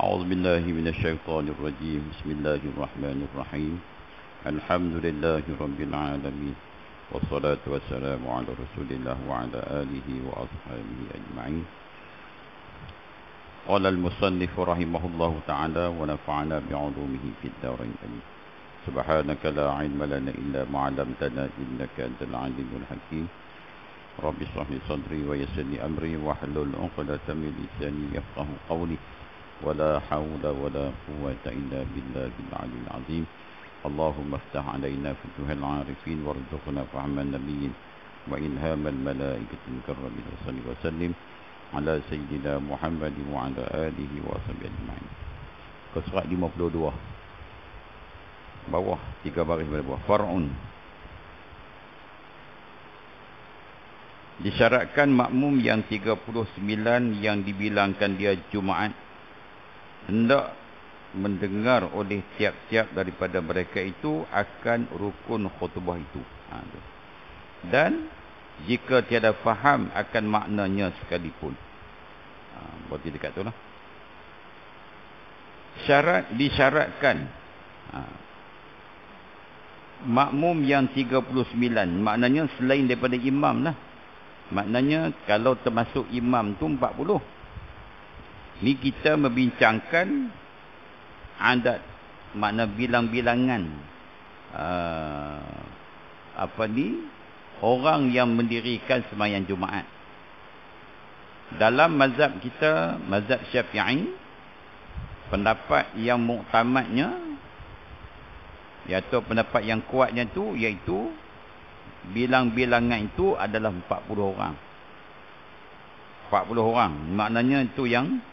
أعوذ بالله من الشيطان الرجيم. بسم الله الرحمن الرحيم. الحمد لله رب العالمين، والصلاة والسلام على رسول الله وعلى آله وأصحابه أجمعين. قال المصنف رحمه الله تعالى: ونفعنا بعلومه في الدارين آمين. سبحانك لا علم لنا إلا ما علمتنا إنك أنت العليم الحكيم. رب اشرح لي صدري ويسر لي أمري واحلل عقدة من لساني يفقهوا قولي ولا حول ولا قوة إلا بالله العلي العظيم. اللهم افتح علينا فتوح العارفين وارزقنا فهم النبيين وإلهام الملائكة المكرمين. وصلي وسلم على سيدنا محمد وعلى آله وصحبه أجمعين. Surat 52 bawah 3 baris pada bawah. Far'un. Disyaratkan makmum yang 39 yang dibilangkan dia Jumaat hendak mendengar oleh tiap-tiap daripada mereka itu akan rukun khutbah itu. Dan jika tiada faham akan maknanya sekalipun. Berarti dekat tu lah. Disyaratkan makmum yang 39, maknanya selain daripada imam lah. Maknanya kalau termasuk imam tu 40. Ni kita membincangkan adat, makna bilang-bilangan orang yang mendirikan sembahyang Jumaat. Dalam mazhab kita, mazhab Syafi'i, pendapat yang muktamadnya, iaitu pendapat yang kuatnya tu, iaitu bilang-bilangan itu adalah 40 orang. 40 orang. Maknanya itu yang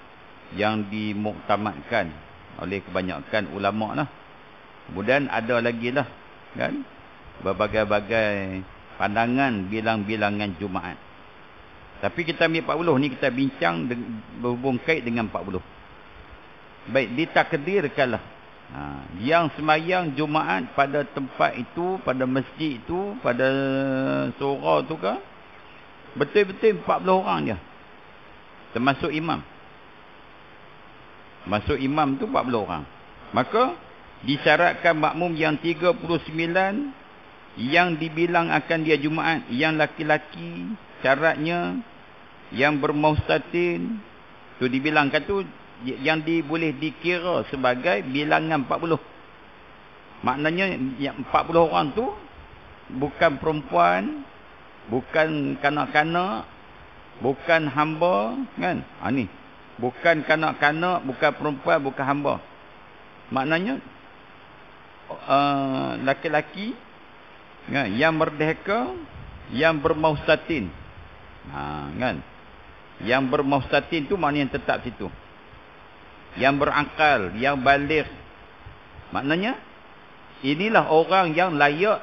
dimuktamadkan oleh kebanyakan ulama lah. Kemudian ada lagi lah, kan, berbagai-bagai pandangan bilang-bilangan Jumaat. Tapi kita ambil 40 ni, kita bincang berhubung kait dengan 40. Baik, ditakdirkanlah yang sembahyang Jumaat pada tempat itu, pada masjid itu, pada surau tu ke, betul-betul 40 orang je, termasuk imam. Masuk imam tu 40 orang. Maka disyaratkan makmum yang 39 yang dibilang akan dia Jumaat, yang laki-laki, syaratnya yang bermustatin tu dibilangkan tu, yang boleh dikira sebagai bilangan 40. Maknanya yang 40 orang tu bukan perempuan, bukan kanak-kanak, bukan hamba, kan? Ni bukan kanak-kanak, bukan perempuan, bukan hamba. Maknanya laki-laki, kan, yang merdeka, yang bermustatin. Kan? Yang bermustatin tu maknanya yang tetap situ. Yang berakal, yang baligh. Maknanya inilah orang yang layak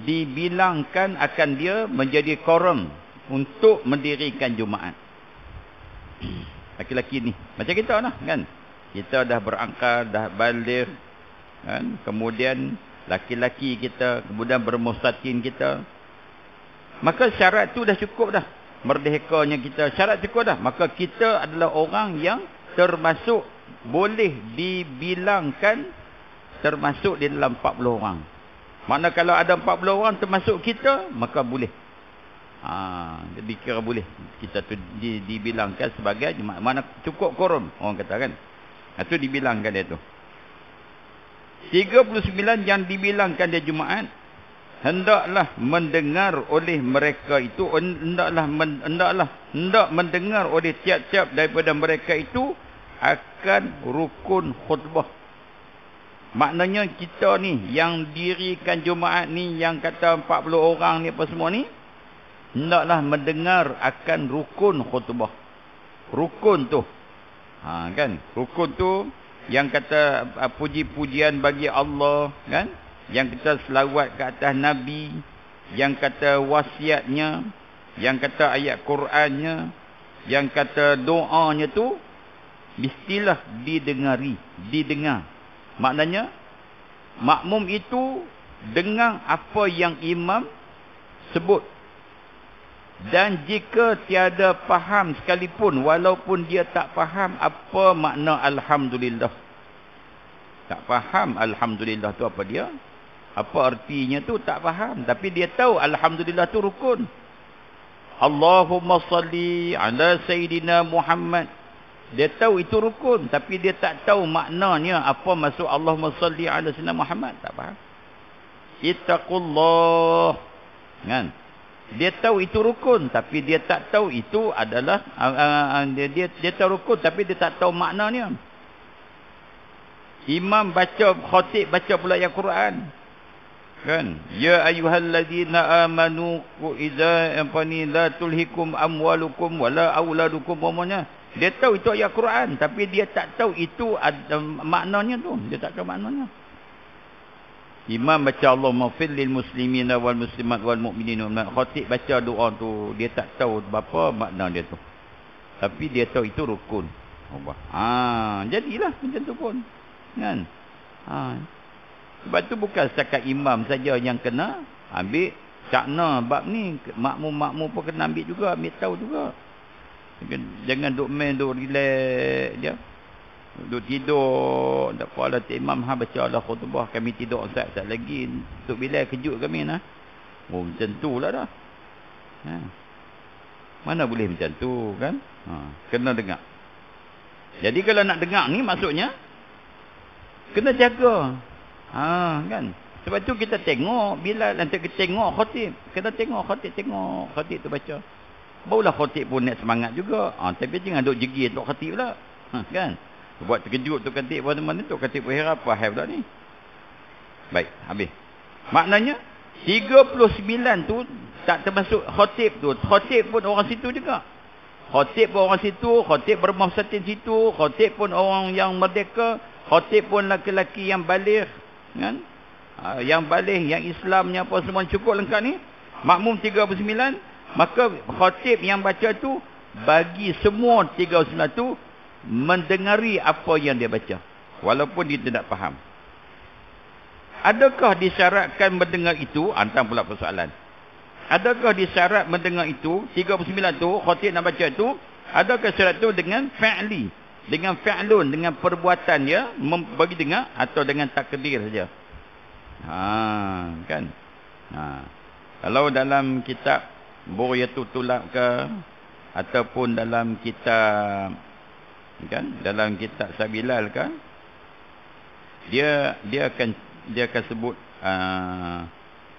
dibilangkan akan dia menjadi quorum untuk mendirikan Jumaat. Laki-laki ni macam kita lah, kan, kita dah berakal, dah baligh, kan, kemudian laki-laki kita, kemudian bermustatin kita, maka syarat tu dah cukup dah. Merdekanya kita, syarat cukup dah. Maka kita adalah orang yang termasuk, boleh dibilangkan termasuk di dalam 40 orang. Makna kalau ada 40 orang termasuk kita, maka boleh. Jadi kira boleh kita tu dibilangkan sebagai Jumaat. Mana cukup quorum, orang kata, kan. Itu dibilangkan dia tu. 39 yang dibilangkan dia Jumaat hendaklah mendengar oleh mereka itu, hendak mendengar oleh tiap-tiap daripada mereka itu akan rukun khutbah. Maknanya kita ni yang dirikan Jumaat ni, yang kata 40 orang ni apa semua ni, hendaklah mendengar akan rukun khutbah. Rukun tu, kan, rukun tu yang kata puji-pujian bagi Allah, kan, yang kata selawat ke atas Nabi, yang kata wasiatnya, yang kata ayat Qurannya, yang kata doanya tu mestilah didengar. Maknanya makmum itu dengar apa yang imam sebut. Dan jika tiada faham sekalipun, walaupun dia tak faham apa makna alhamdulillah. Tak faham alhamdulillah tu apa dia? Apa artinya tu tak faham. Tapi dia tahu alhamdulillah tu rukun. Allahumma salli ala Sayyidina Muhammad. Dia tahu itu rukun. Tapi dia tak tahu maknanya apa maksud Allahumma salli ala Sayyidina Muhammad. Tak faham. Ittaqullah. Kan? Dia tahu itu rukun. Tapi dia tak tahu itu adalah dia tahu rukun. Tapi dia tak tahu maknanya. Imam baca, khatib baca pula ayat Quran. Kan? Ya ayyuhalladzina amanu idza la tulhikum amwalukum wala auladukum umumnya. Dia tahu itu ayat Quran. Tapi dia tak tahu itu ada maknanya tu. Dia tak tahu maknanya. Imam baca Allahumma fil lil muslimina wal muslimat wal mu'minin wal mu'minat. Khatib baca doa tu, dia tak tahu apa makna dia tu. Tapi dia tahu itu rukun. Jadilah macam tu pun. Kan? Sebab tu bukan setakat imam saja yang kena ambil cakna bab ni. Makmum-makmum pun kena ambil juga, ambil tahu juga. Jangan duk main, duk relax je. Duduk tidur, tak apa lah imam baca Allah khutbah, kami tidur Ustaz lagi. Tok Bilal kejut kami nah. Macam tu lah dah. Mana boleh macam tu kan? Kena dengar. Jadi kalau nak dengar ni maksudnya kena jaga. Kan? Sebab tu kita tengok Bilal nanti kita tengok khatib. Kena tengok khatib tu baca. Barulah khatib pun nak semangat juga. Tapi jangan duk jegir tok khatib pula. Kan? Buat terkejut tu khatib mana-mana tu khatib berhera apa hal pula ni. Baik, habis. Maknanya 39 tu tak termasuk khatib tu. Khatib pun orang situ juga. Khatib pun orang situ, khatib bermafsatin situ, khatib pun orang yang merdeka, khatib pun laki-laki yang baligh, kan? Yang baligh, yang Islamnya apa semua cukup lengkap ni. Makmum 39, maka khatib yang baca tu bagi semua 39 tu mendengari apa yang dia baca walaupun dia tidak faham. Adakah disyaratkan mendengar itu? Hantar pula persoalan. Adakah disyarat mendengar itu? 39 tu khatib nak baca tu, adakah syarat tu dengan fa'li, dengan fa'lun, dengan perbuatan dia bagi dengar, atau dengan takdir saja? Kan? Kalau dalam kitab Buryatul Tulab ke, ataupun dalam kitab, kan, dalam kitab Sabilal kan, dia akan sebut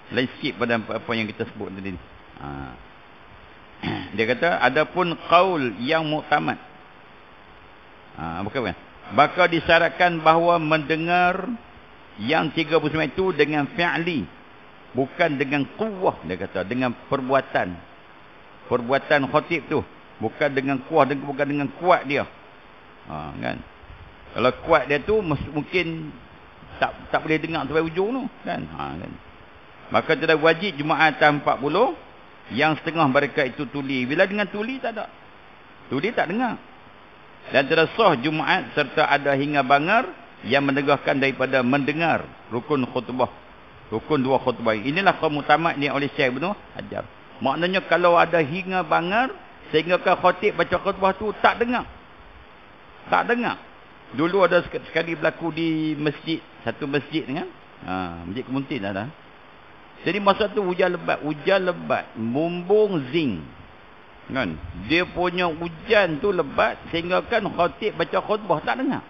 lain sikit pada apa yang kita sebut tadi. Dia kata adapun qaul yang muktamad, bukan maka disyaratkan bahawa mendengar yang 39 itu dengan fi'li, bukan dengan quwwah. Dia kata dengan perbuatan khatib tu, bukan dengan kuah, bukan dengan kuat dia. Kan? Kalau kuat dia tu mungkin tak boleh dengar sampai ujung tu kan. Kan? Maka tidak wajib Jumaat 40 yang setengah mereka itu tuli. Bila dengan tuli tak ada. Tuli tak dengar. Dan tidak sah Jumaat serta ada hingga bangar yang menegahkan daripada mendengar rukun khutbah. Rukun dua khutbah. Inilah kaum mutamak ni oleh Syekh Ibnu Hajar. Maknanya kalau ada hingga bangar sehingga khatib baca khutbah tu tak dengar. Tak dengar. Dulu ada sekali berlaku di masjid, satu masjid kan. Masjid Kemuntin ada. Jadi masa tu hujan lebat, bumbung zing. Kan? Dia punya hujan tu lebat sehingga kan khatib baca khutbah tak dengar.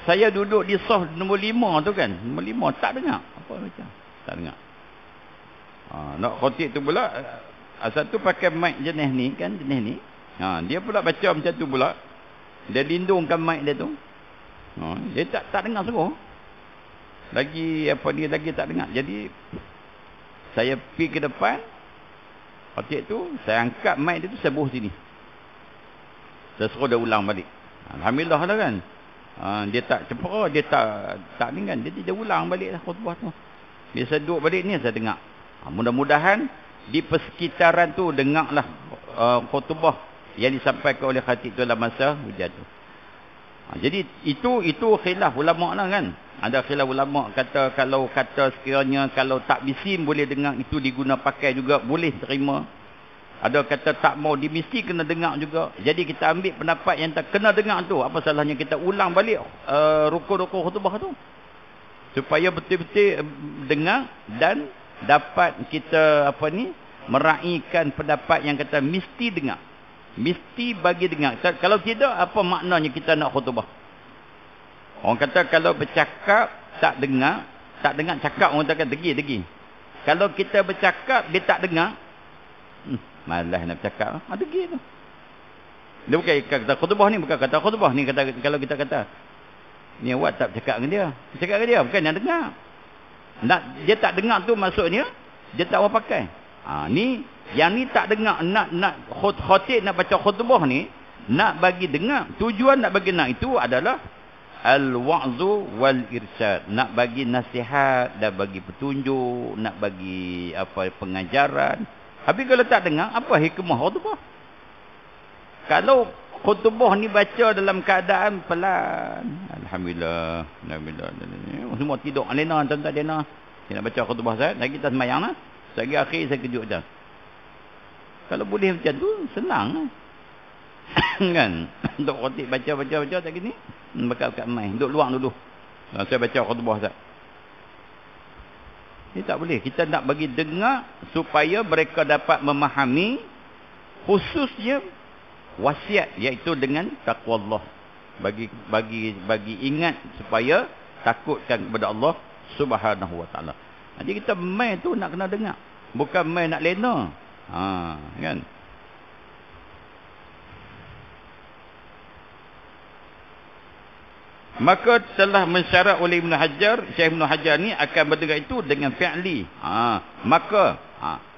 Saya duduk di saf nombor 5 tu kan. Nombor 5 tak dengar. Apa macam? Tak dengar. Nak khatib tu pula satu pakai mic jenis ni kan, jenis ni. Dia pula baca macam tu pula. Dia lindungkan mic dia tu. Dia tak dengar sungguh. Lagi tak dengar. Jadi saya pergi ke depan khatib tu, saya angkat mic dia tu, saya buh sini. Saya suruh dia ulang balik. Alhamdulillah lah kan. Dia tak cepera, dia tak ni kan. Jadi dia ulang balik lah khutbah tu. Bila saya duduk balik ni saya dengar. Mudah-mudahan di persekitaran tu dengarlah khutbah yang disampaikan oleh khatib tu dalam masa hujan tu. Jadi itu khilaf ulama lah kan. Ada khilaf ulama kata kalau kata sekiranya kalau tak bisim boleh dengar itu diguna pakai juga boleh terima. Ada kata tak mau, dia mesti kena dengar juga. Jadi kita ambil pendapat yang tak kena dengar tu. Apa salahnya kita ulang balik rukun-rukun khutbah tu. Supaya betul-betul dengar dan dapat kita meraihkan pendapat yang kata mesti dengar. Mesti bagi dengar. Kalau tidak, apa maknanya kita nak khutbah? Orang kata kalau bercakap tak dengar cakap, orang kata degi. Kalau kita bercakap dia tak dengar, malas nak bercakap. Degi tu. Dia bukan kata khutbah ni, bukan kata khutbah ni, kata kalau kita kata ni awak tak bercakap dengan dia. Bercakap dengan dia bukan yang dengar. Dia tak dengar tu maksudnya dia tak mau pakai. Ni yang ni tak dengar, nak khatib nak baca khutbah ni nak bagi dengar. Tujuan nak bagi dengar itu adalah al-wa'zu wal irsyad, nak bagi nasihat dan bagi petunjuk, nak bagi pengajaran. Habis kalau tak dengar, apa hikmah khutbah? Kalau khutbah ni baca dalam keadaan pelan, alhamdulillah, semua tidur alena tuan-tuan alena. Saya nak baca khutbah saya, lagi kita sembahyang lah. Lagi akhir saya kejut dah. Kalau boleh macam tu senang kan. Untuk khatib baca tak gini. Bekat mai. Duduk luang dulu. Saya baca khutbah Ustaz. Ini tak boleh. Kita nak bagi dengar supaya mereka dapat memahami, khususnya wasiat, iaitu dengan takwa Allah. Bagi ingat supaya takutkan kepada Allah Subhanahu Wa Taala. Jadi kita mai tu nak kena dengar. Bukan mai nak lena. Kan? Maka telah mensyarat oleh Ibn Hajar, Syekh Ibn Hajar ni akan mendengar itu dengan fi'li. Maka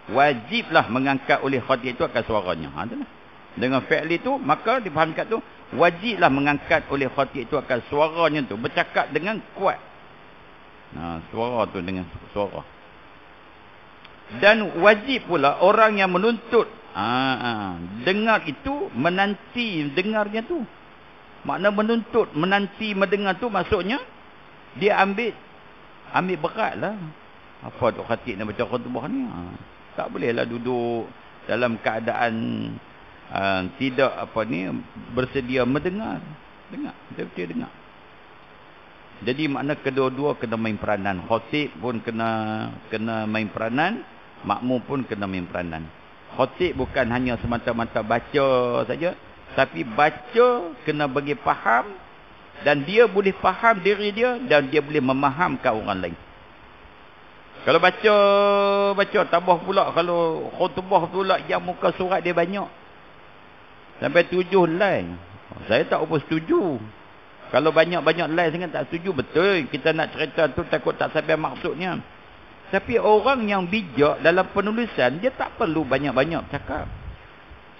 wajiblah mengangkat oleh khatib itu akan suaranya. Dengan fi'li tu, maka difahamkan tu wajiblah mengangkat oleh khatib itu akan suaranya tu, bercakap dengan kuat. Suara tu dengan suara. Dan wajib pula orang yang menuntut dengar itu menanti dengarnya tu. Makna menuntut, menanti mendengar tu maksudnya dia ambil beratlah. Apa tu khatib nak baca khutbah ni? Tak bolehlah duduk dalam keadaan tidak bersedia mendengar. Betul-betul dengar. Jadi makna kedua-dua kena main peranan. Khatib pun kena main peranan, makmum pun kena main peranan. Khatib bukan hanya semata-mata baca saja, tapi baca kena bagi faham, dan dia boleh faham diri dia dan dia boleh memahamkan orang lain. Kalau baca tambah pula, kalau khutbah pula yang muka surat dia banyak sampai 7 line. Saya tak apa setuju. Kalau banyak-banyak line sangat tak setuju. Betul, kita nak cerita tu takut tak sampai maksudnya. Tapi orang yang bijak dalam penulisan, dia tak perlu banyak-banyak cakap.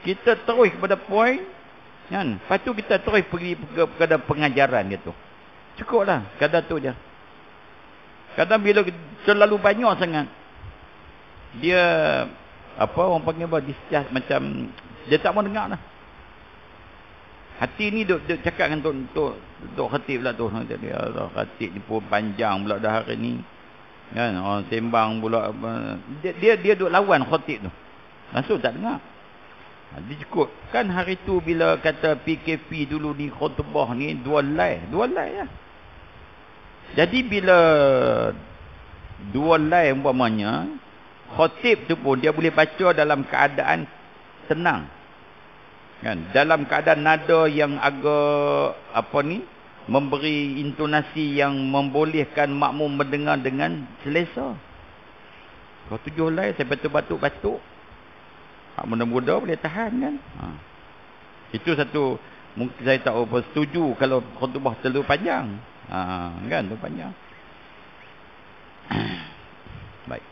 Kita terus kepada point, kan? Lepas tu kita terus pergi kepada pengajaran dia tu. Cukuplah, kadang tu je. Kadang bila terlalu banyak sangat, dia orang panggil discharge, macam dia tak mau dengar lah. Hati ni duk cakap dengan Tok Khatib pula tu. Khatib ni pun panjang pula dah hari ni. Kan, orang sembang pula. Dia duk lawan Khatib tu. Langsung tak dengar. Dia cukup. Kan hari tu bila kata PKP dulu ni khutbah ni 2 line lah. Jadi bila 2 line umpamanya, Khatib tu pun dia boleh baca dalam keadaan tenang. Kan, dalam keadaan nada yang agak memberi intonasi yang membolehkan makmum mendengar dengan selesa. Kalau 7 line saya batuk-batuk, hak muda-muda boleh tahan kan. Itu satu, mungkin saya tak setuju kalau khutbah terlalu panjang. Kan, terlalu panjang. Baik.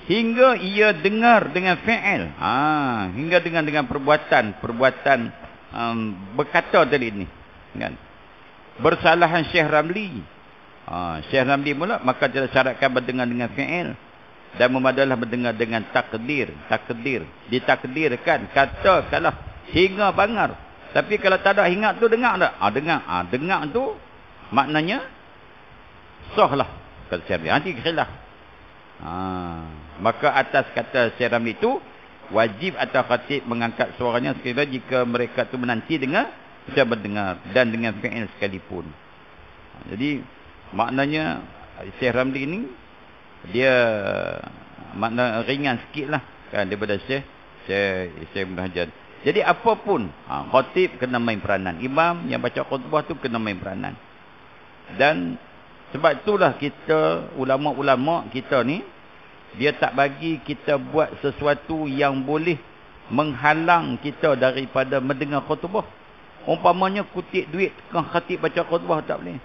Hingga ia dengar dengan fi'il. Hingga dengan perbuatan berkata tadi ni. Kan? Bersalahan Syekh Ramli. Syekh Ramli mula, maka dia syaratkan berdengar dengan fi'il. Dan memadalah berdengar dengan takdir. Ditakdirkan. Katakanlah hingga bangar. Tapi kalau tak ada hingat tu, dengar tak? Dengar. Dengar tu maknanya sah lah. Kata Syekh Ramli. Nanti khilaf. Maka atas kata Syekh Ramli itu, wajib atas khatib mengangkat suaranya sekiranya jika mereka tu menanti dengar, bisa mendengar dan dengan fi'il sekalipun. Jadi maknanya Syekh Ramli ini dia makna ringan sikit lah kan daripada Syekh Ibn Hajar. Jadi apapun khatib kena main peranan, imam yang baca khutbah tu kena main peranan. Dan sebab itulah kita ulama-ulama kita ni, dia tak bagi kita buat sesuatu yang boleh menghalang kita daripada mendengar khutbah. Umpamanya kutip duit kan khatib baca khutbah, tak boleh.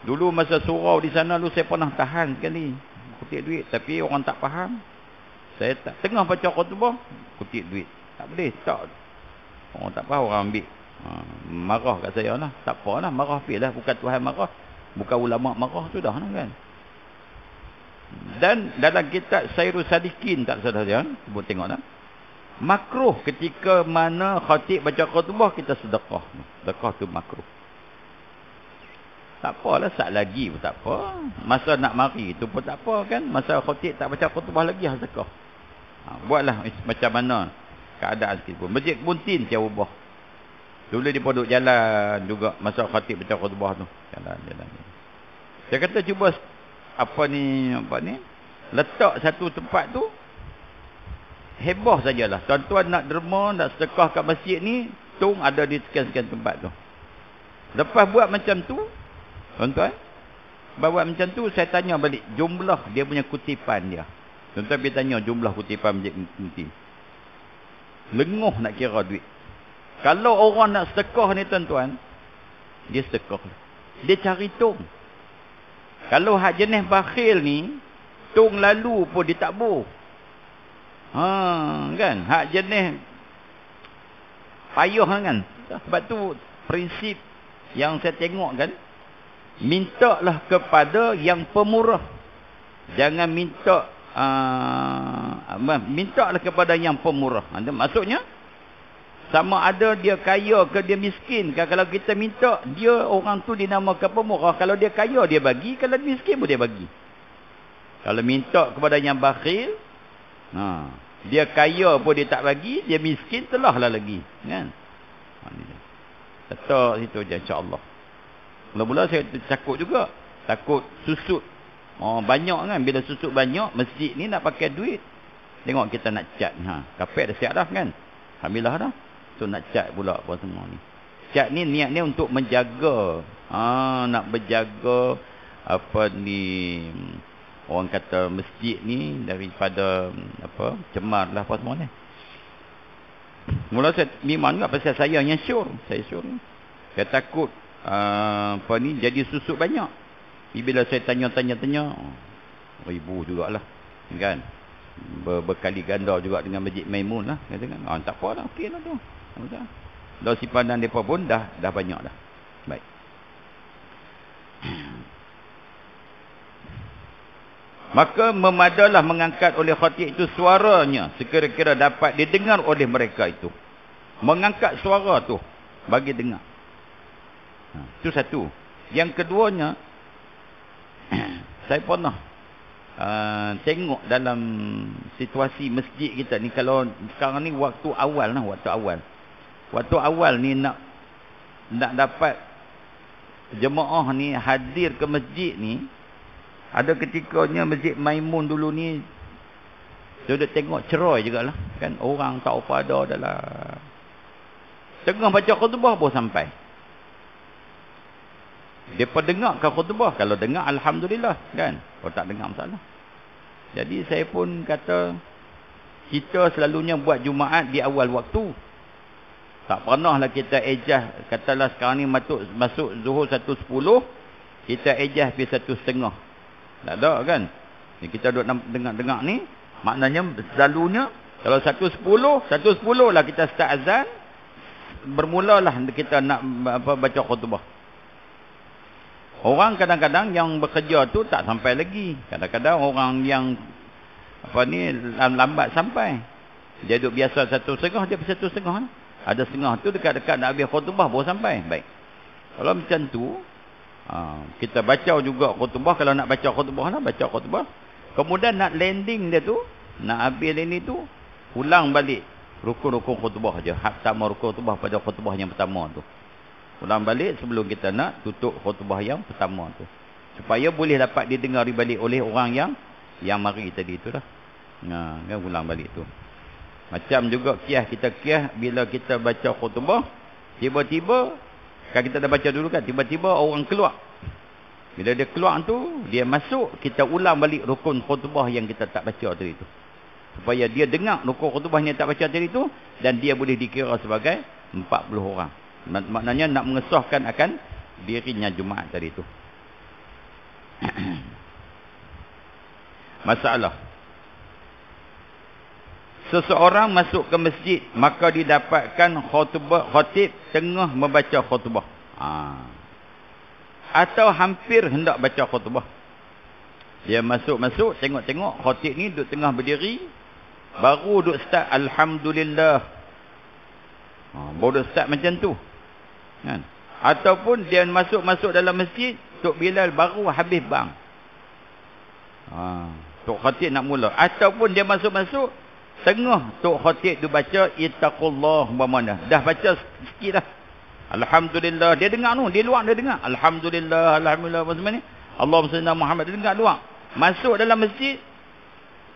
Dulu masa surau di sana lu saya pernah tahan sekali kutip duit, tapi orang tak faham. Saya tak tengah baca khutbah kutip duit. Tak boleh, tak. Orang tak faham, orang ambil. Marah kat saya lah. Tak apa lah, marah pilih lah. Bukan Tuhan marah, bukan ulama marah, sudah lah kan. Dan dalam kitab Sairus Sadikin, tak salah dia, buat tengok lah. Makruh ketika mana khatib baca khutbah kita sedekah. Sedekah tu makruh. Tak apalah, sat lagi pun tak apa. Masa nak mari tu pun tak apa kan. Masa khatib tak baca khutbah lagi, sedekah. Buatlah macam mana keadaan sikit pun. Masjid Buntin saya ubah. Dulu dia duduk jalan juga masa khatib baca khutbah tu. Jalan. Saya kata cuba apa ni letak satu tempat tu heboh sajalah. Tuan-tuan nak derma, nak sedekah kat masjid ni, tung ada di sekian-sekian tempat tu. Lepas buat macam tu, tuan-tuan, buat macam tu, saya tanya balik jumlah dia punya kutipan dia. Tuan-tuan pergi tanya jumlah kutipan masjid Buntin. Lenguh nak kira duit. Kalau orang nak sedekah ni tuan-tuan, dia sedekah. Dia cari tung. Kalau hak jenis bakhil ni, tung lalu pun dia tak boleh. Kan? Hak jenis payuh kan? Sebab tu prinsip yang saya tengok kan, mintalah kepada yang pemurah. Jangan mintalah kepada yang pemurah. Maksudnya sama ada dia kaya ke dia miskin. Kalau kita minta, dia orang tu dinamakan pemurah. Kalau dia kaya dia bagi, kalau dia miskin pun dia bagi. Kalau minta kepada yang bakhil, dia kaya pun dia tak bagi, dia miskin telah lah lagi kan. Letak situ je insya-Allah. Mula-mula saya takut juga, takut susut. Banyak kan, bila susut banyak masjid ni nak pakai duit. Tengok kita nak cat, kapet dah siap dah kan. Alhamdulillah dah. So nak cat pula apa semua ni. Cat ni niatnya untuk menjaga, nak berjaga apa ni, orang kata masjid ni daripada apa cemar lah apa semua ni. Mula saya memang juga pasal saya yang syur. Saya syur ni. Saya takut apa ni jadi susut banyak. Bila saya tanya-tanya ribu jugalah kan. Berkali ganda juga dengan Masjid Maimun lah katakan. Tak apa lah, okey lah tu. Dah simpanan depa pun dah banyak dah. Baik. Maka memadalah mengangkat oleh khatib itu suaranya sekira-kira dapat didengar oleh mereka itu. Mengangkat suara tu bagi dengar. Itu satu. Yang keduanya, saya pernah tengok dalam situasi masjid kita ni, kalau sekarang ni waktu awal ni nak dapat jemaah ni hadir ke masjid ni, ada ketikanya Masjid Maimun dulu ni saya dah tengok cerai jugalah kan, orang tak apa ada adalah tengah baca khutbah pun sampai depa dengar ke khutbah. Kalau dengar alhamdulillah kan, kalau tak dengar masalah. Jadi saya pun kata kita selalunya buat Jumaat di awal waktu. Tak pernahlah kita ejah katalah sekarang ni masuk Zuhur 1.10, kita ejah pergi 1.30. Tak ada kan. Ni kita duduk dengar ni, maknanya selalunya kalau 1.10 lah kita start azan, bermulalah kita nak baca khutbah. Orang kadang-kadang yang bekerja tu tak sampai lagi. Kadang-kadang orang yang lambat sampai. Dia duduk biasa 1.30, dia pergi 1.30. Ada setengah tu dekat-dekat nak habis khutbah baru sampai. Baik. Kalau macam tu, kita baca juga khutbah. Kalau nak baca khutbah lah, baca khutbah. Kemudian nak landing dia tu, nak habis ini tu, ulang balik rukun-rukun khutbah je. Hak pertama rukun khutbah pada khutbah yang pertama tu. Ulang balik sebelum kita nak tutup khutbah yang pertama tu. Supaya boleh dapat didengar balik oleh orang yang mari tadi tu dah. Kan ulang balik tu. Macam juga kita kias bila kita baca khutbah, tiba-tiba, kan kita dah baca dulu kan, tiba-tiba orang keluar. Bila dia keluar tu, dia masuk, kita ulang balik rukun khutbah yang kita tak baca tadi tu. Supaya dia dengar rukun khutbah yang tak baca tadi tu, dan dia boleh dikira sebagai 40 orang. Maknanya nak mengesahkan akan dirinya Jumaat tadi tu. Masalah. Seseorang masuk ke masjid, maka didapatkan khatib tengah membaca khutbah. Atau hampir hendak baca khutbah. Dia masuk-masuk, tengok-tengok khatib ni duduk tengah berdiri, baru duduk start Alhamdulillah. Baru duduk start macam tu. Kan? Ataupun dia masuk-masuk dalam masjid, Tok Bilal baru habis bang. Tok khatib nak mula. Ataupun dia masuk-masuk, tengah Tok khatib tu baca Ittaqullah umpamanya. Dah baca sikit dah. Alhamdulillah. Dia dengar tu. Di luar dia dengar. Alhamdulillah. Alhamdulillah. Apa semua ni. Allahumma salli ala Muhammad. Dia dengar luar. Masuk dalam masjid.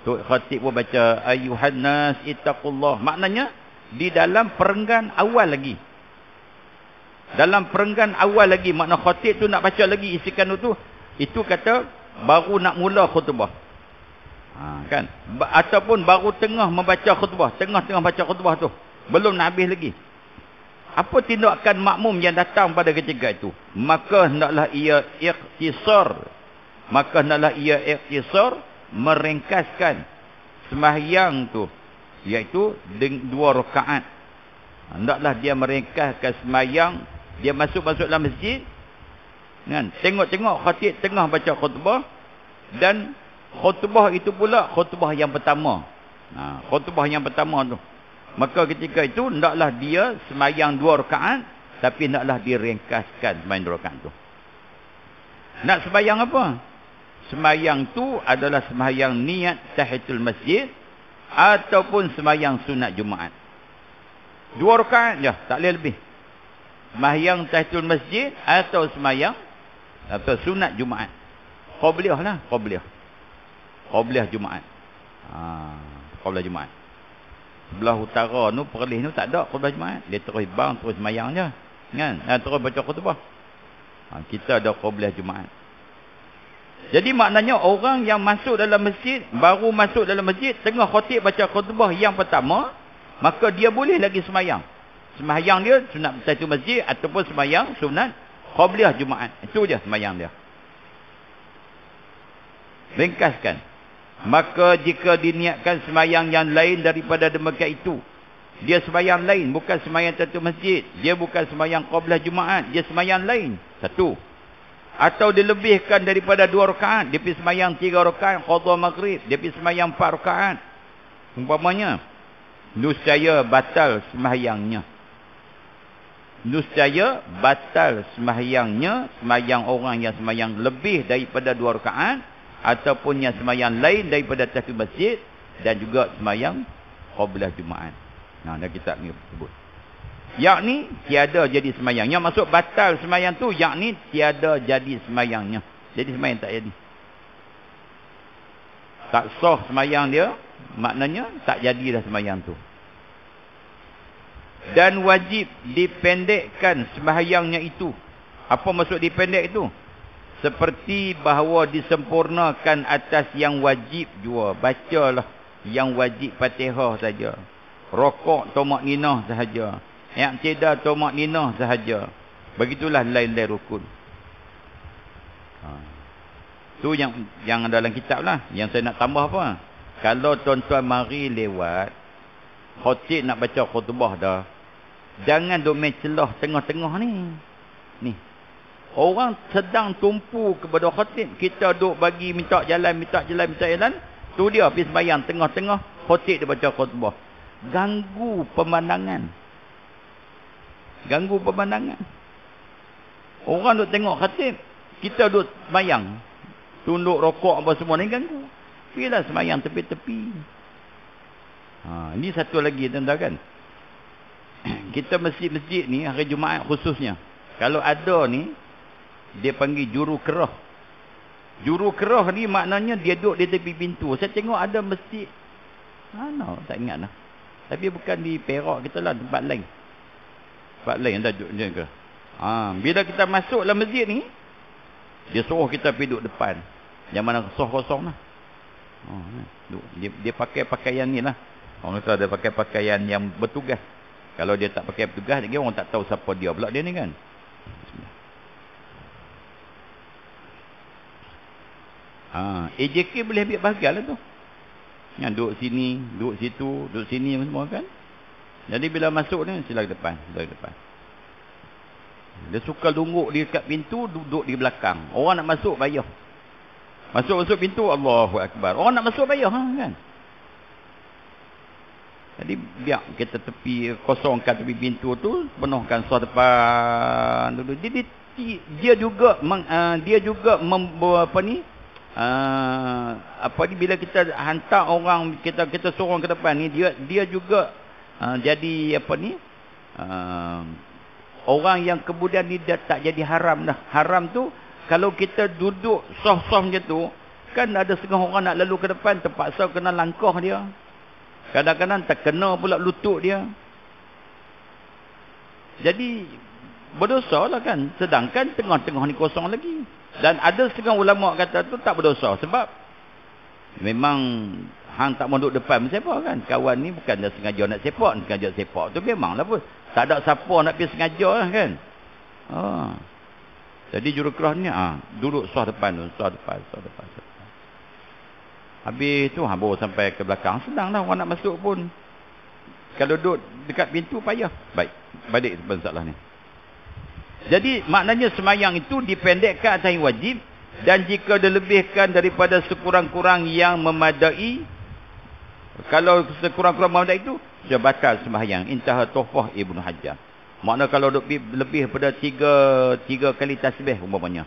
Tok khatib pun baca. Ayuhan nas ittaqullah. Maknanya. Di dalam perenggan awal lagi. Dalam perenggan awal lagi. Makna khatib tu nak baca lagi isikan tu. Itu kata. Baru nak mula khutbah. Kan. Ataupun baru tengah membaca khutbah. Tengah-tengah baca khutbah tu. Belum nak habis lagi. Apa tindakan makmum yang datang pada ketika itu? Maka hendaklah ia ikhtisar. Meringkaskan sembahyang tu. Iaitu 2 rakaat. Hendaklah dia meringkaskan sembahyang. Dia masuk-masuk dalam masjid. Kan? Tengok-tengok khatib tengah baca khutbah. Dan khutbah itu pula khutbah yang pertama. Khutbah yang pertama tu. Maka ketika itu, hendaklah dia sembahyang 2 rakaat, tapi hendaklah diringkaskan sembahyang 2 rakaat tu. Nak sembahyang apa? Sembahyang tu adalah sembahyang niat tahiyatul masjid, ataupun sembahyang sunat Jumaat. 2 rakaat je, tak boleh lebih. Sembahyang tahiyatul masjid, atau sembahyang, atau sunat Jumaat. Qabliyah lah, Qabliyah. Qabliyah Jumaat. Qabliyah Jumaat. Sebelah utara tu, Perlis tu tak ada khutbah Jumaat. Dia terus bang, terus semayang je. Kan? Terus baca khutbah. Kita ada qabliyah Jumaat. Jadi maknanya orang yang masuk dalam masjid, baru masuk dalam masjid, tengah khatib baca khutbah yang pertama, maka dia boleh lagi semayang. Semayang dia sunat tahiyatul masjid, ataupun semayang sunat qabliyah Jumaat. Itu je semayang dia. Ringkaskan. Maka jika diniatkan semayang yang lain daripada demikian itu, dia semayang lain, bukan semayang tahiyatul masjid, dia bukan semayang qabliyah Jumaat, dia semayang lain. 1. Atau dilebihkan daripada 2 rakaat, dia pergi semayang 3 rakaat qadha maghrib, dia pergi semayang 4 rakaat. Umpamanya, niscaya batal semayangnya. Niscaya batal semayangnya, semayang orang yang semayang lebih daripada 2 rakaat, ataupun yang semayang lain daripada tahiyatul masjid, dan juga semayang qabliyah Jumaat. Dah kitab ni sebut. Yakni tiada jadi semayang. Yang maksud batal semayang tu, yakni tiada jadi semayangnya. Jadi semayang tak jadi. Tak sah semayang dia, maknanya tak jadilah semayang tu. Dan wajib dipendekkan semayangnya itu. Apa maksud dipendek itu? Seperti bahawa disempurnakan atas yang wajib jua. Bacalah yang wajib Fatihah saja. Rokok tomak ninah sahaja. I'tidah tomak ninah sahaja. Begitulah lain-lain rukun. Tu yang dalam kitab lah. Yang saya nak tambah apa? Kalau tuan-tuan mari lewat, khatib nak baca khutbah dah, jangan duk main celah tengah-tengah ni. Ni. Orang sedang tumpu kepada khatib, kita duk bagi minta jalan. Tu dia pergi sembahyang tengah-tengah, khatib dia baca khutbah. Ganggu pemandangan. Orang duk tengok khatib, kita duk sembahyang. Tunduk rokok apa semua ni ganggu. tepi-tepi lah, semayang tepi-tepi. Ini satu lagi tuan-tuan kan. Kita masjid-masjid ni hari Jumaat khususnya, kalau ada ni dia panggil juru kerah. Juru kerah ni maknanya dia duduk di tepi pintu. Saya tengok ada masjid mana tak ingat lah, tapi bukan di Perak kita lah, tempat lain. Tempat lain dah duduk je ke. Bila kita masuk dalam masjid ni, dia suruh kita pergi duduk depan. Yang mana kosong-kosong lah. Dia pakai pakaian ni lah. Orang kata ada pakai pakaian yang bertugas. Kalau dia tak pakai bertugas, dia orang tak tahu siapa dia pula dia ni kan. AJK boleh ambil bahagian lah tu. Yang duduk sini, duduk situ, duduk sini semua kan. Jadi bila masuk ni, sila ke depan. Dia suka duduk di dekat pintu, duduk di belakang. Orang nak masuk, bayar. Masuk pintu, Allahu Akbar. Orang nak masuk, bayar kan. Jadi biar kita tepi, kosongkan tepi pintu tu, penuhkan sah depan dulu. Jadi dia juga bila kita hantar orang, kita suruh ke depan ni, dia juga jadi orang yang kemudian ni dah tak jadi haram dah. Haram tu kalau kita duduk soh-soh macam tu, kan ada setengah orang nak lalu ke depan, terpaksa kena langkah dia. Kadang-kadang terkena pula lutut dia. Jadi berdosa lah kan. Sedangkan tengah-tengah ni kosong lagi. Dan ada setengah ulama kata tu tak berdosa. Sebab memang hang tak mau duduk depan siapa kan. Kawan ni bukan dah sengaja nak sepak. Tu memanglah pun. Tak ada siapa nak pergi sengaja lah kan. Jadi jurukerah ni duduk sah depan tu. Sah depan. Habis tu baru sampai ke belakang. Senang lah orang nak masuk pun. Kalau duduk dekat pintu payah. Baik. Balik masalah ni. Jadi maknanya semayang itu dipendekkan atas yang wajib. Dan jika dilebihkan daripada sekurang-kurang yang memadai. Kalau sekurang-kurang memadai itu, dia batal sembahyang. Intaha Tuhfah Ibnu Hajar. Makna kalau lebih daripada tiga kali tasbih umpamanya.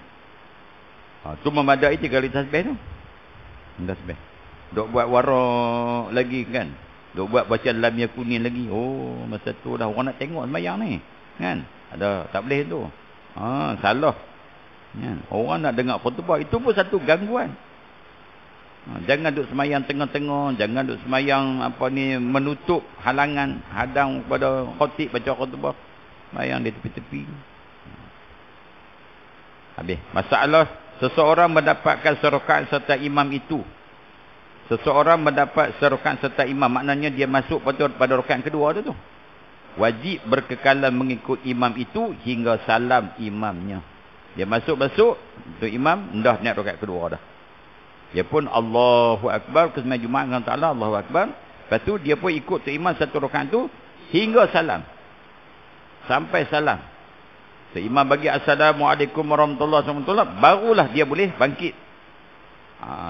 Tu memadai 3 kali tasbih tu. Tasbih. Dok buat warak lagi kan. Dok buat baca lam yakunin lagi. Oh, masa tu dah orang nak tengok sembahyang ni. Kan? Ada tak boleh tu. Salah. Kan? Orang nak dengar khutbah, itu pun satu gangguan. Jangan duk sembahyang tengah-tengah, jangan duk sembahyang menutup halangan, hadang pada khatib baca khutbah. Sembahyang di tepi-tepi. Habis. Masalah seseorang mendapatkan serakaat serta imam itu. Seseorang mendapat serakaat serta imam, maknanya dia masuk pada rakaat kedua tu. Wajib berkekalan mengikut imam itu hingga salam imamnya. Dia masuk tu imam dah naik rakaat kedua dah. Dia pun Allahu Akbar ke sembahyang Jumaat dengan Ta'ala, Allahu Akbar. Lepas tu dia pun ikut tu imam satu rakaat tu hingga salam. Sampai salam. So, imam bagi Assalamualaikum warahmatullahi wabarakatuh, barulah dia boleh bangkit.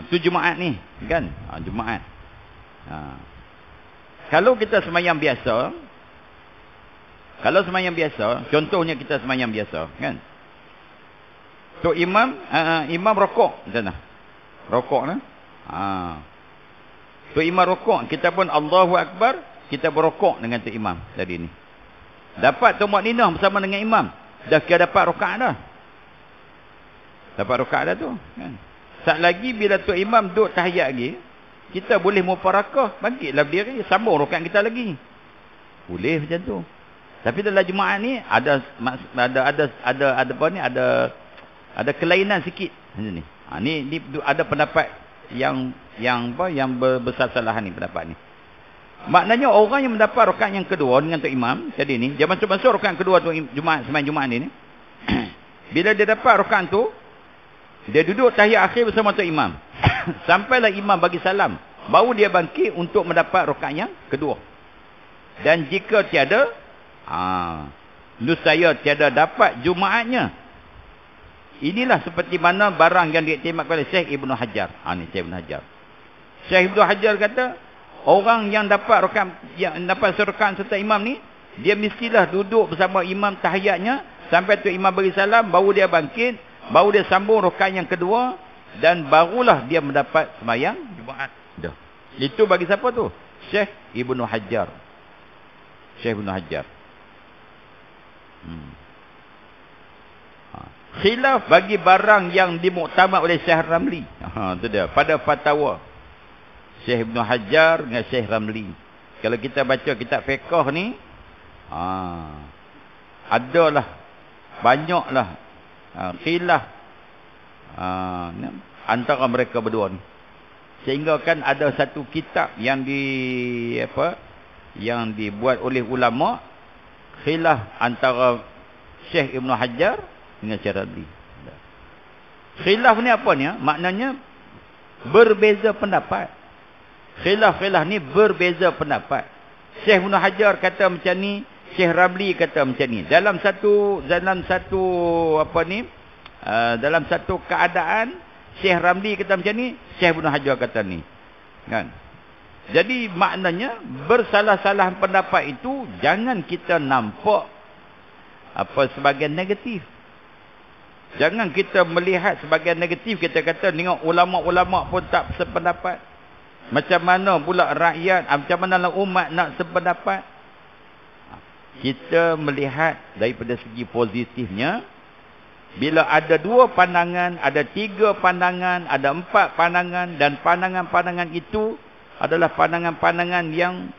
Tu Jumaat ni kan. Jumaat. Kalau kita sembahyang biasa, contohnya kita sembahyang biasa kan. Tu imam rokok macam mana? Rokok nah. Tu imam rokok, kita pun Allahu Akbar, kita berokok dengan tu imam tadi ni. Dapat tumakninah bersama dengan imam. Dah kira dapat rakaat dah. Dapat rakaat dah tu kan. Sat lagi bila tu imam duduk tahiyat lagi, kita boleh mufarakah, bangkitlah berdiri, sambung rakaat kita lagi. Boleh macam tu. Tapi dalam Jumaat ni ada kelainan sikit macam ni. Ni ada pendapat yang bersalahan ni pendapat ni. Maknanya orang yang mendapat rakaat yang kedua dengan tu imam tadi ni, dia masuk rakaat kedua tu sembahyang Jumaat ni. Bila dia dapat rakaat tu, dia duduk tahiyat akhir bersama tu imam. Sampailah imam bagi salam, baru dia bangkit untuk mendapat rakaat yang kedua. Dan jika tiada, saya tiada dapat Jumaatnya. Inilah seperti mana barang yang diiktimadkan oleh Syekh Ibnu Hajar. Ni Syekh Ibnu Hajar. Syekh Ibnu Hajar kata, orang yang dapat serakaat serta imam ni, dia mestilah duduk bersama imam tahiyatnya sampai tu imam bagi salam, baru dia bangkit, baru dia sambung rakaat yang kedua, dan barulah dia mendapat sembahyang Jumaat. Itu bagi siapa tu? Syekh Ibnu Hajar. Syekh Ibnu Hajar. Khilaf bagi barang yang dimuktamad oleh Syekh Ramli. Itu dia. Pada fatwa Syekh Ibnu Hajar dengan Syekh Ramli. Kalau kita baca kitab fiqh ni, adalah banyaklah khilaf antara mereka berdua ni. Sehingga kan ada satu kitab yang yang dibuat oleh ulama, khilaf antara Syekh Ibnu Hajar dengan Syekh Ramli. Khilaf ni apa ni? Maknanya berbeza pendapat. Khilaf ni berbeza pendapat. Syekh Ibnu Hajar kata macam ni, Syekh Ramli kata macam ni. Dalam satu keadaan Syekh Ramli kata macam ni, Syekh Ibnu Hajar kata ni. Kan? Jadi maknanya bersalah-salah pendapat itu jangan kita nampak sebagai negatif. Jangan kita melihat sebagai negatif, kita kata tengok ulama-ulama pun tak sependapat. Macam mana pula rakyat, macam mana umat nak sependapat? Kita melihat daripada segi positifnya, bila ada 2 pandangan, ada 3 pandangan, ada 4 pandangan, dan pandangan-pandangan itu adalah pandangan-pandangan yang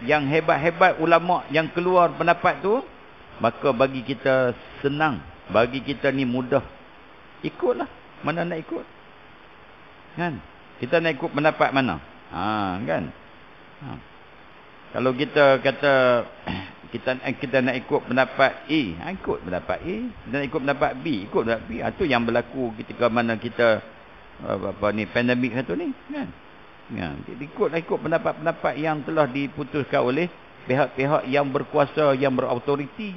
yang hebat-hebat ulama yang keluar pendapat tu, maka bagi kita senang, bagi kita ni mudah. Ikutlah mana nak ikut. Kan? Kita nak ikut pendapat mana? Kan? Kalau kita kata kita nak ikut pendapat A, ikut pendapat A. Kita nak ikut pendapat B, ikut pendapat B. Itu yang berlaku ketika mana kita pandemik satu ni, kan? Ikut pendapat-pendapat yang telah diputuskan oleh pihak-pihak yang berkuasa, yang berautoriti.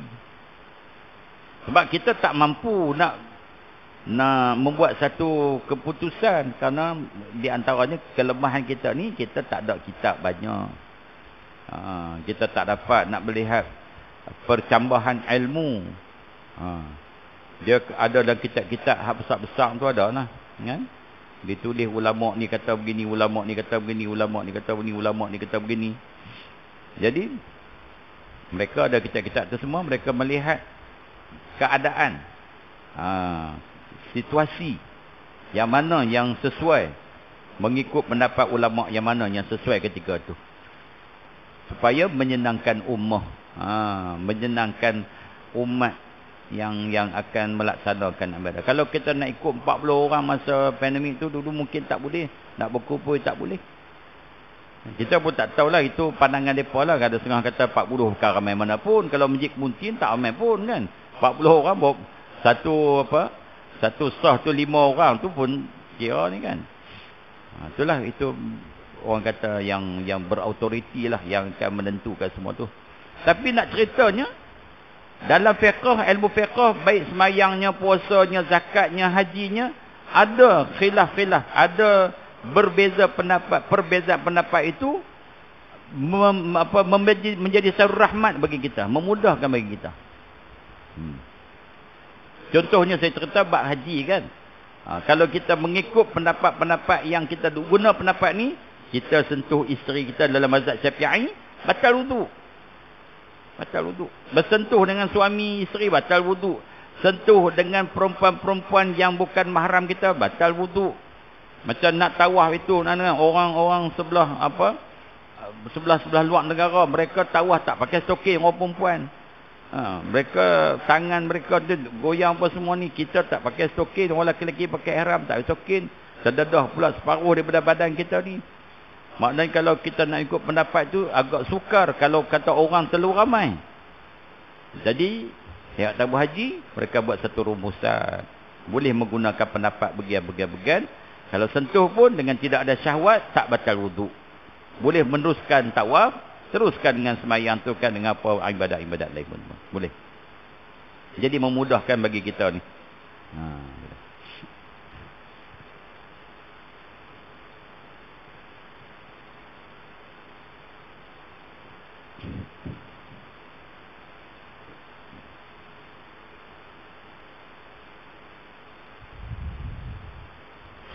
Sebab kita tak mampu nak membuat satu keputusan, kerana di antaranya kelemahan kita ni, kita tak ada kitab banyak. Kita tak dapat nak melihat percambahan ilmu. Dia ada dalam kitab-kitab besar-besar tu ada lah, kan? Ditulis ulama ni kata begini, ulama ni kata begini, ulama ni kata begini, ulama ni kata begini. Jadi mereka ada kitab-kitab tu semua, mereka melihat keadaan, situasi yang mana yang sesuai, mengikut pendapat ulama yang mana yang sesuai ketika tu, supaya menyenangkan ummah, menyenangkan umat yang akan melaksanakan ibadah. Kalau kita nak ikut 40 orang masa pandemik tu, dulu mungkin tak boleh, nak berkumpul tak boleh. Kita pun tak tahulah, itu pandangan mereka lah. Ada setengah kata 40 bukan ramai mana pun. Kalau masjid Kemuntin tak ramai pun, kan? 40 orang satu sah tu 5 orang tu pun kira ni, kan? Itulah, itu orang kata yang berautoriti lah yang akan menentukan semua tu. Tapi nak ceritanya, dalam fiqh, ilmu fiqh, baik semayangnya, puasanya, zakatnya, hajinya, ada khilaf-khilaf, ada berbeza pendapat. Perbezaan pendapat itu menjadi satu rahmat bagi kita, memudahkan bagi kita. Contohnya saya cerita bab haji, kan. Kalau kita mengikut pendapat-pendapat yang kita guna pendapat ni, kita sentuh isteri kita dalam mazhab Syafi'i, batal wuduk. Batal wuduk. Bersentuh dengan suami isteri, batal wuduk. Sentuh dengan perempuan-perempuan yang bukan mahram kita, batal wuduk. Macam nak tawaf itu, orang-orang sebelah luar negara, mereka tawaf tak pakai stokin, orang perempuan. Mereka, tangan mereka goyang apa semua ni. Kita tak pakai stokin, orang lelaki-lelaki pakai ihram, tak pakai stokin. Terdedah pula separuh daripada badan kita ni. Maknanya kalau kita nak ikut pendapat tu, agak sukar kalau kata orang terlalu ramai. Jadi pihak tabung haji, mereka buat satu rumusan, boleh menggunakan pendapat bagian-bagian. Kalau sentuh pun dengan tidak ada syahwat, tak batal wuduk. Boleh meneruskan tawaf, teruskan dengan semayang, teruskan dengan apa ibadat-ibadat lain pun boleh. Jadi memudahkan bagi kita ni.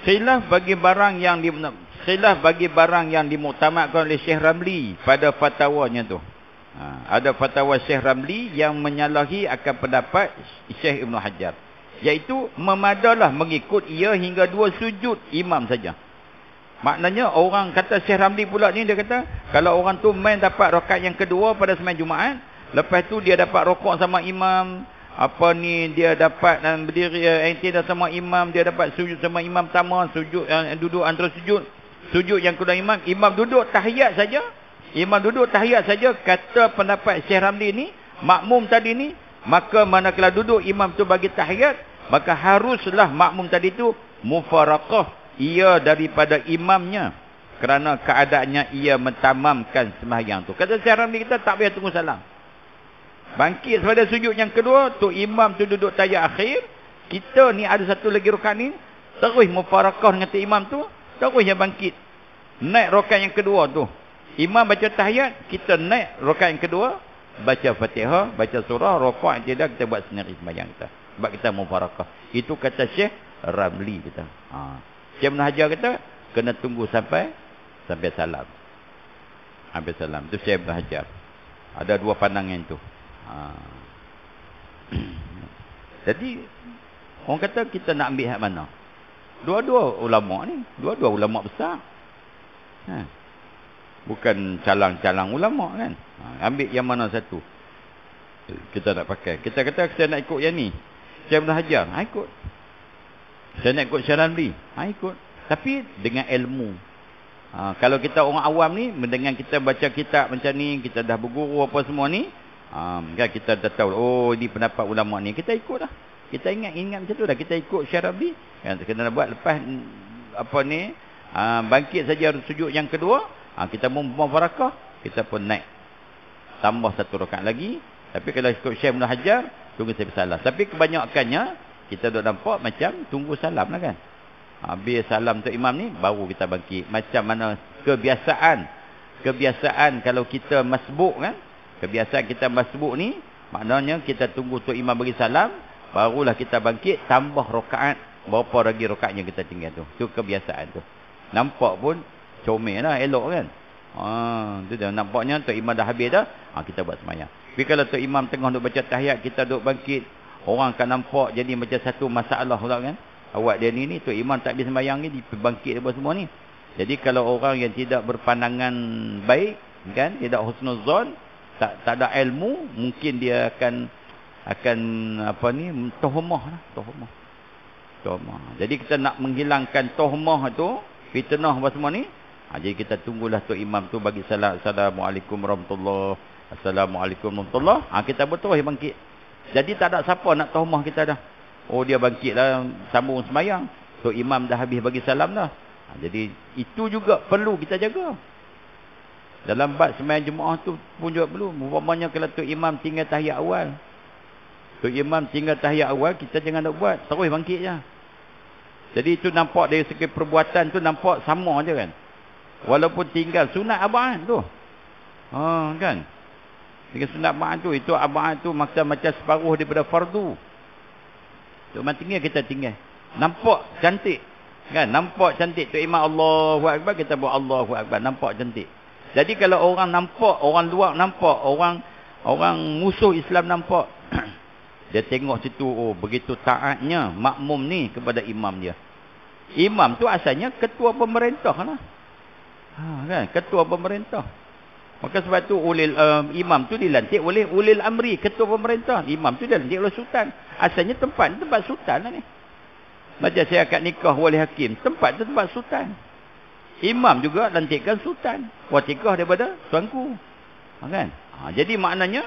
Khilaf bagi barang yang dimuktamadkan oleh Syekh Ramli pada fatwanya tu. Ada fatwa Syekh Ramli yang menyalahi akan pendapat Syekh Ibn Hajar, iaitu memadalah mengikut ia hingga 2 sujud imam saja. Maknanya orang kata Syekh Ramli pula ni, dia kata kalau orang tu main dapat rakaat yang kedua pada sembahyang Jumaat, lepas tu dia dapat rokok sama imam, dia dapat berdiri i'tidal sama imam, dia dapat sujud sama imam pertama, sujud duduk antara sujud yang kedua imam duduk tahiyat saja. Imam duduk tahiyat saja, kata pendapat Syekh Ramli ni, makmum tadi ni, maka manakala duduk imam tu bagi tahiyat, maka haruslah makmum tadi tu mufaraqah ia daripada imamnya, kerana keadaannya ia mentamamkan sembahyang tu. Kata Syekh Ramli, kita tak payah tunggu salam. Bangkit pada sujud yang kedua, tu imam tu duduk tahiyat akhir, kita ni ada satu lagi rakaat ni, terus mufaraqah dengan imam tu, terus yang bangkit. Naik rakaat yang kedua tu. Imam baca tahiyat, kita naik rakaat yang kedua, baca Fatihah, baca surah, rakaat tidak, kita buat sendiri sembahyang kita. Sebab kita mufaraqah. Itu kata Syekh Ramli kita. Syekh Ibn Hajar kata kena tunggu sampai salam. Sampai salam. Itu Syekh Ibn Hajar. Ada 2 pandangan itu. Jadi orang kata kita nak ambil hak mana? Dua-dua ulama ni, dua-dua ulama besar. Bukan calang-calang ulama kan. Ambil yang mana satu kita nak pakai. Kita kata saya nak ikut yang ni, Syekh Ibn Hajar, ikut. Saya nak ikut Syekh Ramli, ikut. Tapi dengan ilmu. Kalau kita orang awam ni, dengan kita baca kitab macam ni, kita dah berguru apa semua ni, kan kita dah tahu, oh ini pendapat ulama ni, kita ikut dah. Kita ingat macam tu dah, kita ikut Syekh Ramli. Kan kita nak buat lepas bangkit saja sujud yang kedua, kita mufarakah, kita pun naik tambah 1 rakaat lagi. Tapi kalau ikut Syekh Ibn Hajar, tunggu sampai salam. Tapi kebanyakannya kita duk nampak macam tunggu salam lah kan. Habis salam tu imam ni, baru kita bangkit. Macam mana kebiasaan kalau kita masbuk kan, kebiasaan kita masbuk ni, maknanya kita tunggu tu imam bagi salam, barulah kita bangkit tambah rakaat, berapa lagi rakaat yang kita tinggal tu. Tu kebiasaan tu. Nampak pun comel lah, elok kan. Tu dah nampaknya tu imam dah habis dah, kita buat sembahyang. Tapi kalau tu imam tengah duk baca tahiyat, kita duk bangkit, orang akan nampak jadi macam satu masalah pula kan. Awak dia ni tu imam tak habis sembahyang ni, dibangkit apa semua ni. Jadi kalau orang yang tidak berpandangan baik kan, tidak husnuzon, tak ada ilmu, mungkin dia akan tohmah. Jadi kita nak menghilangkan tohmah tu, fitnah apa semua ni, jadi kita tunggulah tu imam tu bagi salam, Assalamualaikum warahmatullahi, Assalamualaikum warahmatullahi, kita terus bangkit. Jadi tak ada siapa nak tohmah kita dah. Oh dia bangkit lah, sambung sembahyang, tu imam dah habis bagi salam dah. Jadi itu juga perlu kita jaga. Dalam bab sembahyang Jumaat tu pun juga perlu. Umpamanya kalau tu imam tinggal tahiyat awal, kita jangan nak buat, terus bangkit je. Jadi itu nampak dari segi perbuatan tu nampak sama je kan. Walaupun tinggal sunat abad tu. Kan. Dengan sunat abad tu, itu abad tu macam separuh daripada fardu. Tu tinggal kita tinggal. Nampak cantik. Kan? Nampak cantik tu imam Allahu Akbar, kita buat Allahu Akbar, nampak cantik. Jadi kalau orang nampak, orang luar nampak, orang musuh Islam nampak, dia tengok situ, oh begitu taatnya makmum ni kepada imam dia. Imam tu asalnya ketua pemerintah lah. Kan? Ketua pemerintah. Maka sebab tu imam tu dilantik oleh ulil amri, ketua pemerintah. Imam tu dilantik oleh sultan. Asalnya tempat sultan lah ni. Macam saya akad nikah wali hakim, tempat tu tempat sultan. Imam juga lantikkan sultan. Watikah daripada tuanku. Kan? Jadi maknanya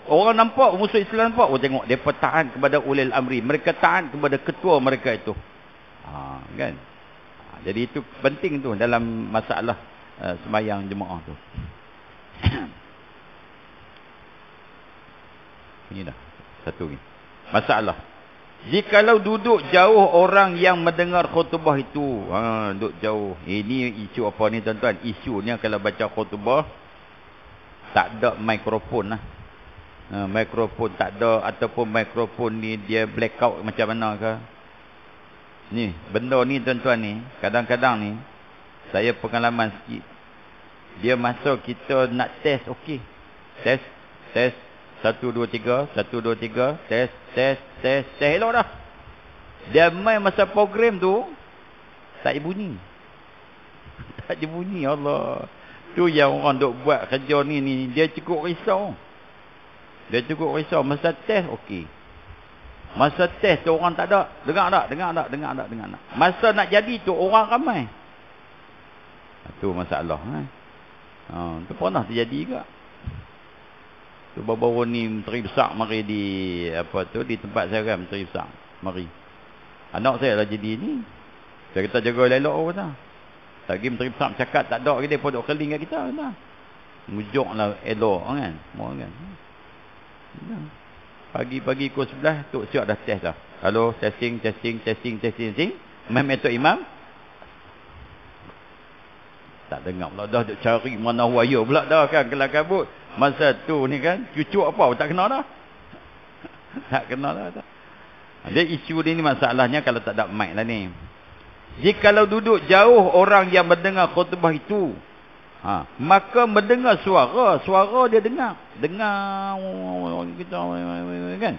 orang nampak, musuh Islam nampak, tengok mereka taat kepada ulil amri, mereka taat kepada ketua mereka itu. Kan? Jadi itu penting tu dalam masalah sembahyang jemaah tu. Ini dah satu ni masalah. Jikalau duduk jauh orang yang mendengar khutbah itu, duduk jauh. Ini isu apa ni tuan-tuan? Isunya kalau baca khutbah tak ada mikrofon lah. Mikrofon tak ada, ataupun mikrofon ni dia blackout macam mana ke? Ni, benda ni tuan-tuan ni, kadang-kadang ni, saya pengalaman sikit. Dia masuk kita nak test, okey. Test. 1, 2, 3, 1, 2, 3, test, elok dah. Dia main masa program tu, tak bunyi. Tak bunyi, Allah. Tu yang orang duk buat kerja ni, dia cukup risau. Masa test, okey. Masa test tu orang tak ada. Dengar tak? Masa nak jadi tu orang ramai. Tu masalah. Tu pernah terjadi juga. Tu baru-baru ni menteri besar mari di di tempat saya kan, menteri besar mari. Anak saya lah jadi ni. Saya kata jaga elok apa dah. Lagi menteri besar cakap tak ada dia pun duk keling kat kita dah. Mujuklah elok kan. Semua kan. Pagi-pagi pukul 11 Tok Siap dah test dah. Halo, testing. Memang Tok Imam tak dengar pula dah, duk cari mana wire pula dah kan, kelam kabut. Masa tu ni kan, cucuk apa tak kena dah. Tak kena dah. Dia isu dia ni masalahnya kalau tak ada mic lah ni. Jikalau duduk jauh orang yang mendengar khutbah itu, maka mendengar suara dia dengar kita kan.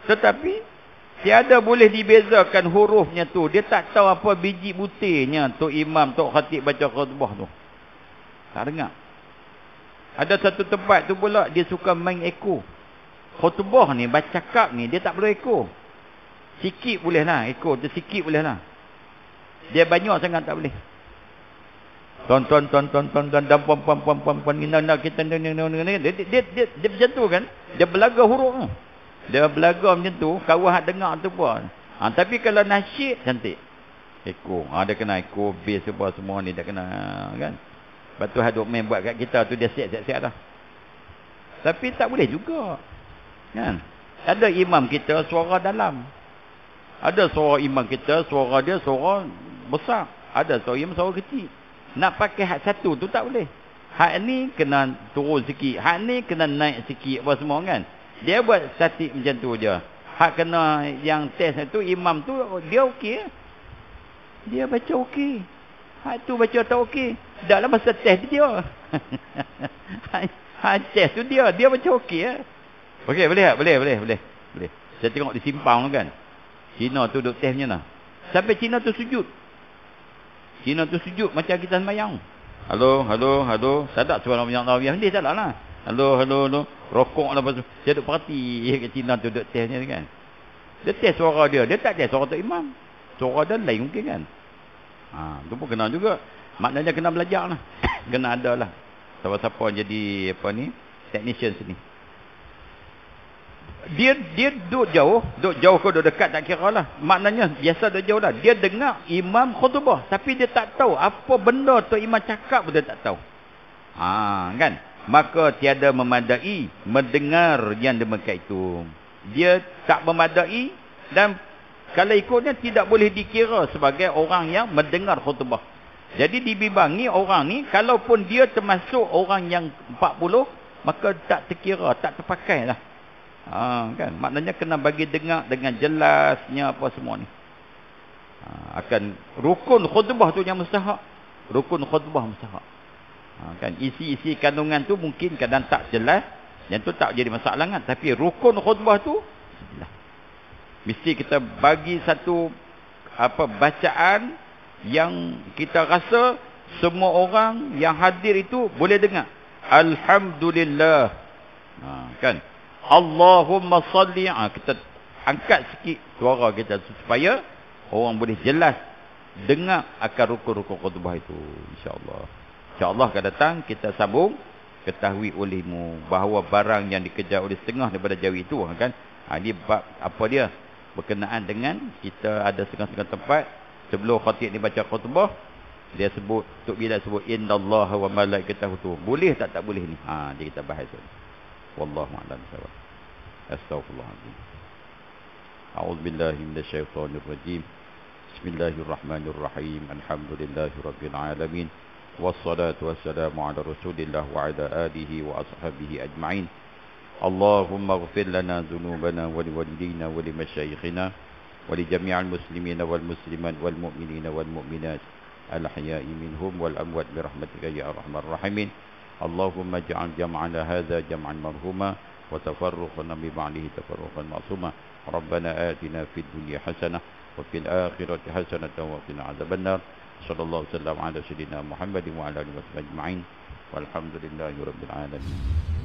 Tetapi tiada boleh dibezakan hurufnya tu. Dia tak tahu apa biji butirnya tok imam, tok khatib baca khutbah tu. Tak dengar. Ada satu tempat tu pula dia suka main ekor. Khutbah ni, baca cakap ni dia tak perlu ekor. Sikit boleh lah ekor, dia sikit boleh lah. Dia banyak sangat tak boleh. Tonton dan pom nak kita dia macam tu kan. Dia belaga huruf tu. Dia belaga macam tu, kawan hak dengar tu pun. Tapi kalau nasyid cantik. Ekor. Dia kena ekor, bass semua ni dia kena kan. Lepas tu haduk main buat kat kita tu dia siap-siap dah. Tapi tak boleh juga. Kan? Ada imam kita suara dalam. Ada suara imam kita suara dia suara besar. Ada suara imam suara kecil. Nak pakai hak satu tu tak boleh. Hak ni kena turun sikit. Hak ni kena naik sikit apa semua kan. Dia buat statik macam tu je. Hak kena yang test tu imam tu dia okey. Dia baca okey. Hak tu baca tak okey. Dah lah masa test dia. Hak test tu dia baca okey. Okey boleh tak? Boleh. Saya tengok di simpang tu kan. Cina tu duk test macam mana. Sampai Cina tu sujud. Macam kita sembahyang. Halo. Tak ada suara banyak tawiah. Dia tak ada lah. Halo. Rokok lah pasal. Saya duk perhati kat Cina tu duk test ni kan. Dia test suara dia. Dia tak test suara Tok Imam. Suara dia lain mungkin kan. Tu pun kena juga. Maknanya kena belajar lah. Kena ada lah. Siapa-siapa jadi technician sini. Dia duduk jauh ke duduk dekat tak kira lah. Maknanya biasa duduk jauh lah. Dia dengar imam khutbah. Tapi dia tak tahu apa benda tu imam cakap pun dia tak tahu. Kan. Maka tiada memadai mendengar yang demikian itu. Dia tak memadai dan kalau ikutnya tidak boleh dikira sebagai orang yang mendengar khutbah. Jadi dibimbangi orang ni kalaupun dia termasuk orang yang 40 maka tak terkira, tak terpakai lah. Kan maknanya kena bagi dengar dengan jelasnya apa semua ni. Akan rukun khutbah tu yang mustahak. Kan isi-isi kandungan tu mungkin kadang tak jelas, yang tu tak jadi masalah kan. Tapi rukun khutbah tu jelas. Mesti kita bagi satu bacaan yang kita rasa semua orang yang hadir itu boleh dengar. Alhamdulillah. Kan? Allahumma salli. Kita angkat sikit suara kita supaya orang boleh jelas dengar akan rukun-rukun khutbah itu. InsyaAllah akan datang kita sambung. Ketahui olehmu bahawa barang yang dikejar oleh setengah daripada jawi itu kan. Ini bab apa dia? Berkenaan dengan kita ada setengah-setengah tempat sebelum khatib ni baca khutbah dia sebut Tok Bilal sebut innallaha wa malaikatahu tu. Boleh tak boleh ni? Dia kita bahas. Wallahu a'lam bissawab. Astaghfirullahaladzim. A'udzubillahi minasyaitonir rajim. Bismillahirrahmanirrahim. Alhamdulillahirabbil alamin. Wassalatu wassalamu ala Rasulillah wa ala alihi wa ashabihi ajma'in. Allahumma ighfir lana dhunubana wa liwalidina wa limasyayikhina ولجميع المسلمين والمسلمات والمؤمنين والمؤمنات الأحياء منهم والأموات برحمتك يا أرحم الراحمين. اللهم اجعل جمعنا هذا جمعا مرحوما وتفرقنا ببعده تفرقا معصوما. ربنا آتنا في الدنيا حسنة وفي الآخرة حسنة وقنا عذاب النار. صلى الله وسلم على سيدنا محمد وعلى آله وصحبه أجمعين والحمد لله رب العالمين.